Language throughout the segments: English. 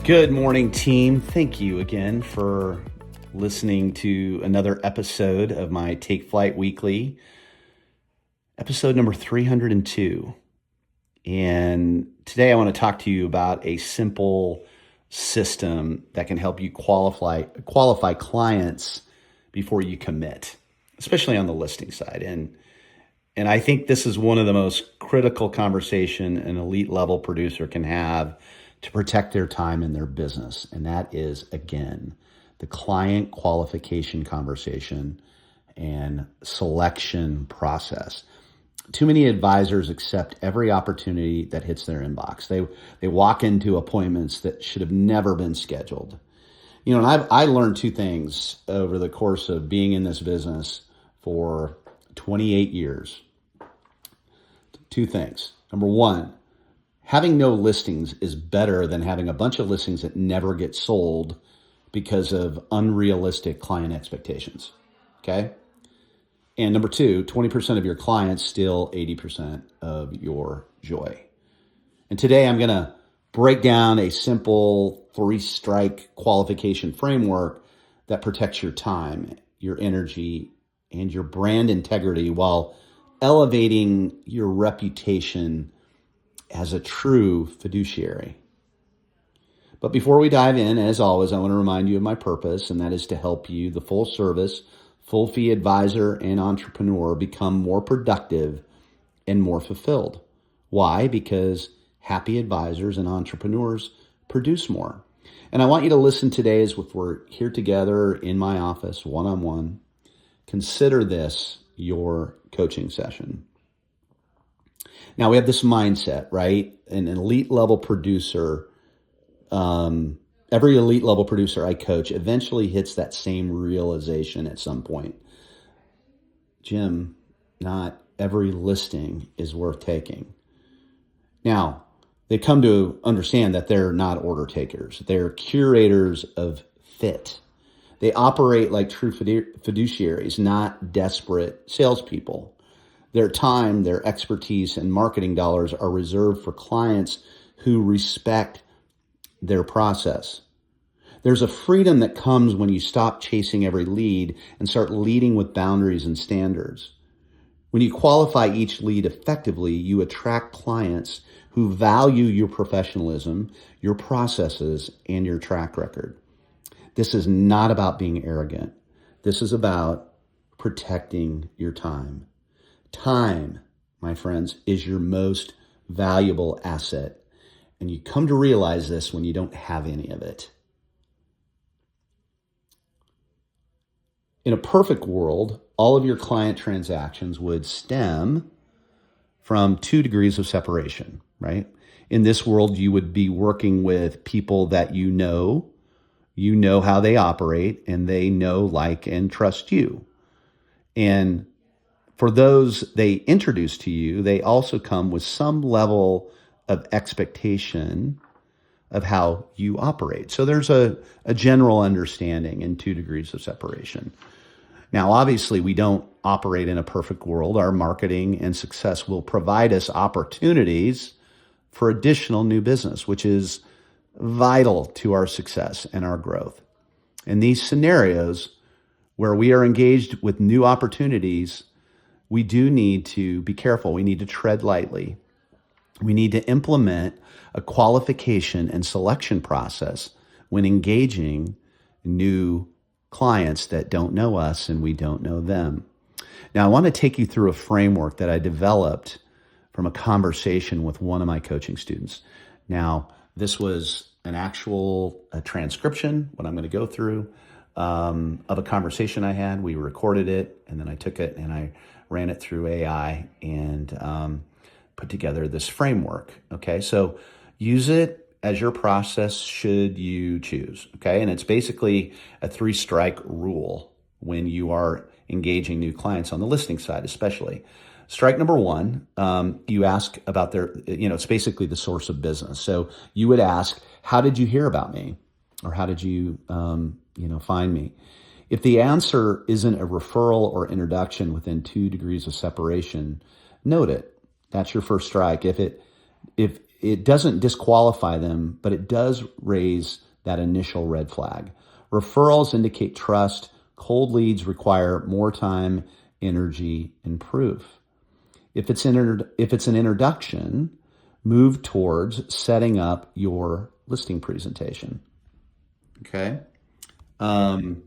Good morning, team. Thank you again for listening to another episode of my Take Flight Weekly, episode number 302. And today I want to talk to you about a simple system that can help you qualify clients before you commit, especially on the listing side. And I think this is one of the most critical conversation an elite level producer can have to protect their time in their business. And that is, again, the client qualification conversation and selection process. Too many advisors accept every opportunity that hits their inbox. They walk into appointments that should have never been scheduled. You know, and I learned two things over the course of being in this business for 28 years. Two things. Number one, having no listings is better than having a bunch of listings that never get sold because of unrealistic client expectations. Okay? And number two, 20% of your clients steal 80% of your joy. And today I'm going to break down a simple 3-strike qualification framework that protects your time, your energy, and your brand integrity while elevating your reputation as a true fiduciary. But before we dive in, as always, I want to remind you of my purpose, and that is to help you, the full service, full fee advisor and entrepreneur, become more productive and more fulfilled. Why? Because happy advisors and entrepreneurs produce more. And I want you to listen today as if we're here together in my office, one-on-one. Consider this your coaching session. Now we have this mindset, right? An elite level producer, every elite level producer I coach eventually hits that same realization at some point. Jim, not every listing is worth taking. Now, they come to understand that they're not order takers. They're curators of fit. They operate like true fiduciaries, not desperate salespeople. Their time, their expertise, and marketing dollars are reserved for clients who respect their process. There's a freedom that comes when you stop chasing every lead and start leading with boundaries and standards. When you qualify each lead effectively, you attract clients who value your professionalism, your processes, and your track record. This is not about being arrogant. This is about protecting your time. Time, my friends, is your most valuable asset. And you come to realize this when you don't have any of it. In a perfect world, all of your client transactions would stem from 2 degrees of separation, right? In this world, you would be working with people that you know how they operate, and they know, like, and trust you. And for those they introduce to you, they also come with some level of expectation of how you operate. So there's a general understanding in 2 degrees of separation. Now, obviously, we don't operate in a perfect world. Our marketing and success will provide us opportunities for additional new business, which is vital to our success and our growth. In these scenarios where we are engaged with new opportunities, we do need to be careful. We need to tread lightly. We need to implement a qualification and selection process when engaging new clients that don't know us and we don't know them. Now, I want to take you through a framework that I developed from a conversation with one of my coaching students. Now, this was an actual transcription, what I'm going to go through, of a conversation I had. We recorded it, and then I took it and I ran it through AI and put together this framework. Okay, so use it as your process should you choose. Okay, and it's basically a 3-strike rule when you are engaging new clients on the listing side, especially. Strike number 1, you ask about their, it's basically the source of business. So you would ask, how did you hear about me? Or how did you, find me? If the answer isn't a referral or introduction within 2 degrees of separation, note it. That's your first strike. If it doesn't disqualify them, but it does raise that initial red flag. Referrals indicate trust. Cold leads require more time, energy, and proof. If it's an introduction, move towards setting up your listing presentation. Okay. And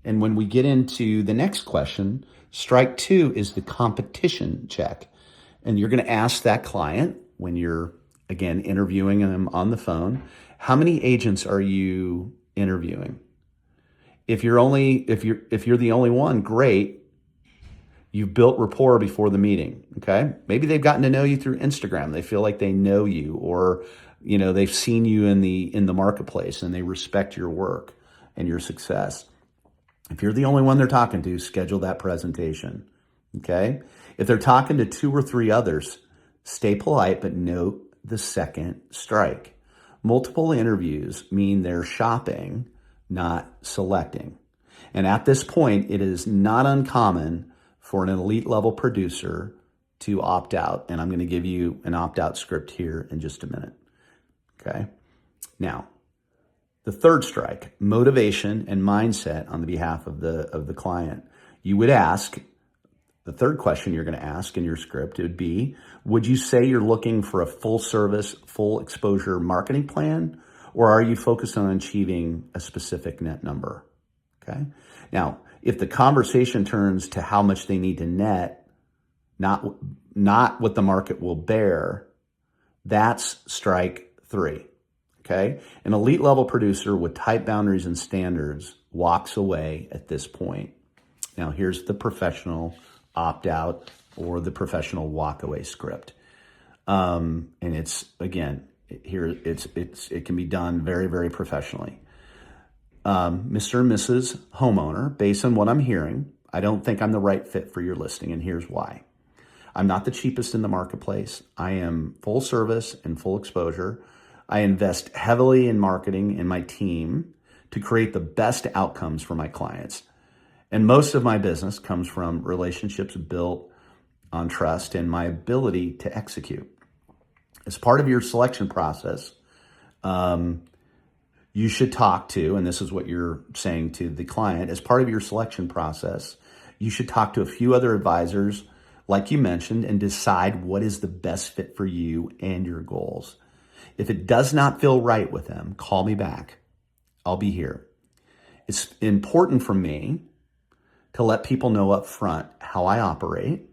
when we get into the next question, strike two is the competition check. And you're going to ask that client when you're, again, interviewing them on the phone, how many agents are you interviewing? If you're the only one, great. You've built rapport before the meeting, okay? Maybe they've gotten to know you through Instagram. They feel like they know you, or they've seen you in the marketplace and they respect your work and your success. If you're the only one they're talking to, schedule that presentation, okay? If they're talking to two or three others, stay polite, but note the second strike. Multiple interviews mean they're shopping, not selecting. And at this point, it is not uncommon for an elite level producer to opt out. And I'm going to give you an opt-out script here in just a minute. Okay. Now, the third strike, motivation and mindset on the behalf of the client. You would ask, the third question you're going to ask in your script, it would be, would you say you're looking for a full service, full exposure marketing plan, or are you focused on achieving a specific net number? Okay. Now, if the conversation turns to how much they need to net, not what the market will bear, that's strike three. Okay. An elite level producer with tight boundaries and standards walks away at this point. Now, here's the professional opt-out or the professional walk-away script. And it's, again, it can be done very, very professionally. Mr. and Mrs. Homeowner, based on what I'm hearing, I don't think I'm the right fit for your listing, and here's why. I'm not the cheapest in the marketplace. I am full service and full exposure. I invest heavily in marketing and my team to create the best outcomes for my clients. And most of my business comes from relationships built on trust and my ability to execute. As part of your selection process, you should talk to, and this is what you're saying to the client, as part of your selection process, you should talk to a few other advisors, like you mentioned, and decide what is the best fit for you and your goals. If it does not feel right with them, call me back. I'll be here. It's important for me to let people know up front how I operate.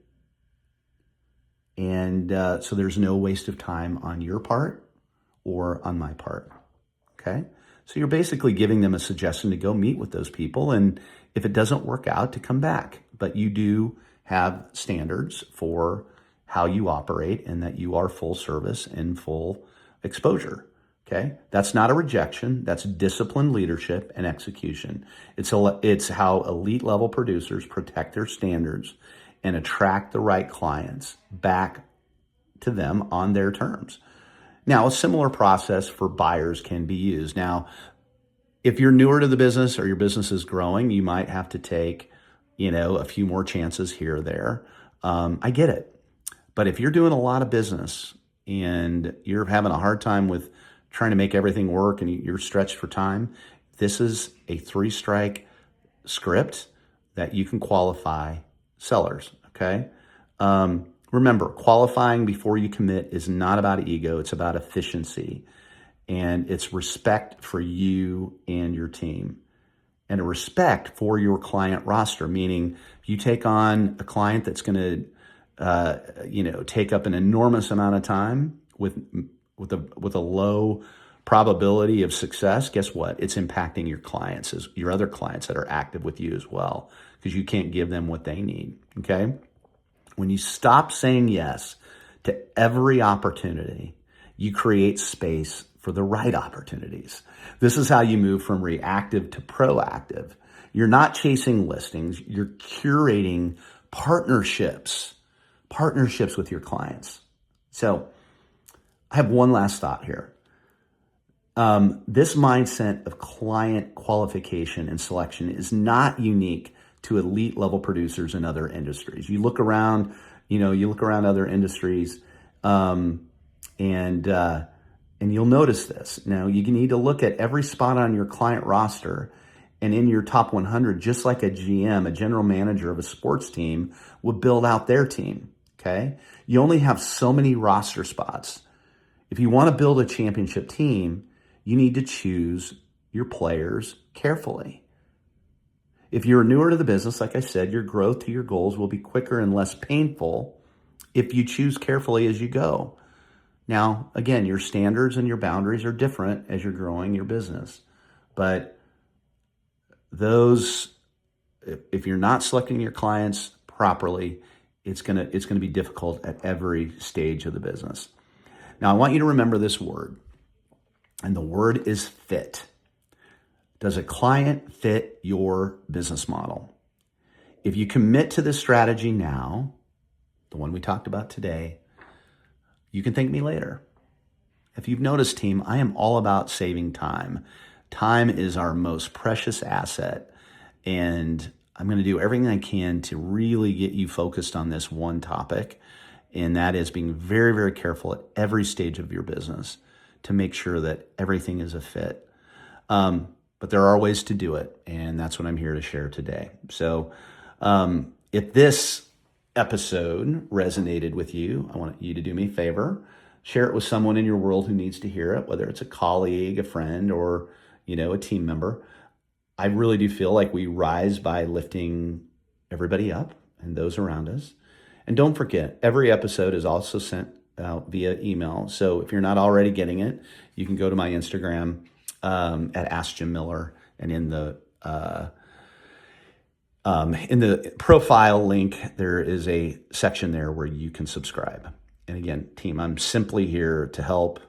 And so there's no waste of time on your part or on my part. Okay? So you're basically giving them a suggestion to go meet with those people. And if it doesn't work out, to come back. But you do have standards for how you operate and that you are full service and full exposure. Okay? That's not a rejection. That's disciplined leadership and execution. It's how elite level producers protect their standards and attract the right clients back to them on their terms. Now, a similar process for buyers can be used. Now, if you're newer to the business or your business is growing, you might have to take, a few more chances here or there. I get it. But if you're doing a lot of business and you're having a hard time with trying to make everything work and you're stretched for time, this is a 3-strike script that you can qualify sellers, okay? Remember, qualifying before you commit is not about ego. It's about efficiency. And it's respect for you and your team. And a respect for your client roster, meaning if you take on a client that's going to, take up an enormous amount of time with a low probability of success, guess what? It's impacting your clients, your other clients that are active with you as well, because you can't give them what they need, okay? When you stop saying yes to every opportunity, you create space for the right opportunities. This is how you move from reactive to proactive. You're not chasing listings. You're curating partnerships with your clients. So I have one last thought here. This mindset of client qualification and selection is not unique to elite level producers in other industries. You look around other industries, And you'll notice this. Now, you need to look at every spot on your client roster and in your top 100, just like a GM, a general manager of a sports team, would build out their team, okay? You only have so many roster spots. If you want to build a championship team, you need to choose your players carefully. If you're newer to the business, like I said, your growth to your goals will be quicker and less painful if you choose carefully as you go. Now, again, your standards and your boundaries are different as you're growing your business. But those, if you're not selecting your clients properly, it's gonna be difficult at every stage of the business. Now, I want you to remember this word, and the word is fit. Does a client fit your business model? If you commit to this strategy now, the one we talked about today, you can thank me later. If you've noticed, team, I am all about saving time. Time is our most precious asset, and I'm going to do everything I can to really get you focused on this one topic, and that is being very, very careful at every stage of your business to make sure that everything is a fit. But there are ways to do it, and that's what I'm here to share today. So if this episode resonated with you, I want you to do me a favor. Share it with someone in your world who needs to hear it, whether it's a colleague, a friend, or a team member. I really do feel like we rise by lifting everybody up and those around us. And don't forget, every episode is also sent out via email. So if you're not already getting it, you can go to my Instagram at Ask Jim Miller, and in the profile link, there is a section there where you can subscribe. And again, team, I'm simply here to help.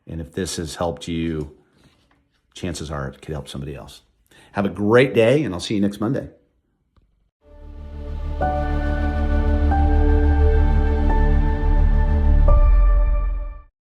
And if this has helped you, chances are it could help somebody else. Have a great day, and I'll see you next Monday.